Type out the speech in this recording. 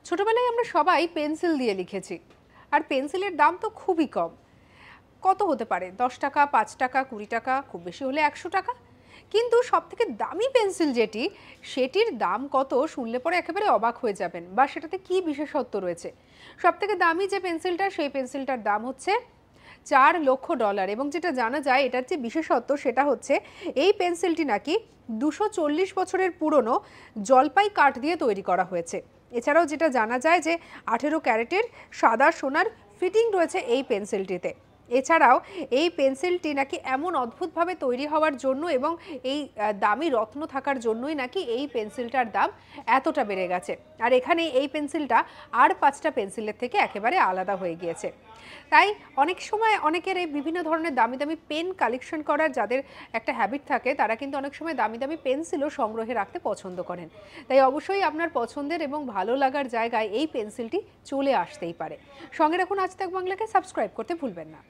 ছোটবেলায় আমরা সবাই পেন্সিল দিয়ে লিখেছি, আর পেন্সিলের দাম তো খুবই কম। কত হতে পারে? 10 টাকা, 5 টাকা, 20 টাকা, খুব বেশি হলে 100 টাকা। কিন্তু সবথেকে দামি পেন্সিল যেটি, সেটির দাম কত শুনলে পরে একেবারে অবাক হয়ে যাবেন, বা সেটাতে কি বিশেষত্ব রয়েছে। সবথেকে দামি যে পেন্সিলটা, সেই পেন্সিলটার দাম হচ্ছে $4 লক্ষ। এবং যেটা জানা যায়, এটার যে বিশেষত্ব সেটা হচ্ছে এই পেন্সিলটি নাকি 240 বছরের পুরনো জলপাই কাঠ দিয়ে তৈরি করা হয়েছে। এছাড়াও যেটা জানা যায় যে 18 ক্যারেটের সাদা সোনার ফিটিং রয়েছে এই পেন্সিলটিতে। এছাড়াও এই পেন্সিলটি নাকি এমন অদ্ভুতভাবে তৈরি হওয়ার জন্য এবং এই দামি রত্ন থাকার জন্যই নাকি এই পেন্সিলটার দাম এতটা বেড়ে গেছে। আর এখানে এই পেন্সিলটা আর 5টা পেন্সিলের থেকে একেবারে আলাদা হয়ে গিয়েছে। তাই অনেক সময় অনেকের এই বিভিন্ন ধরনের দামি দামি পেন কালেকশন করার যাদের একটা হ্যাবিট থাকে, তারা কিন্তু অনেক সময় দামি দামি পেন্সিলও সংগ্রহে রাখতে পছন্দ করেন। তাই অবশ্যই আপনার পছন্দের এবং ভালো লাগার জায়গায় এই পেন্সিলটি চলে আসতেই পারে। সঙ্গে রাখুন আজ তাক বাংলাকে, সাবস্ক্রাইব করতে ভুলবেন না।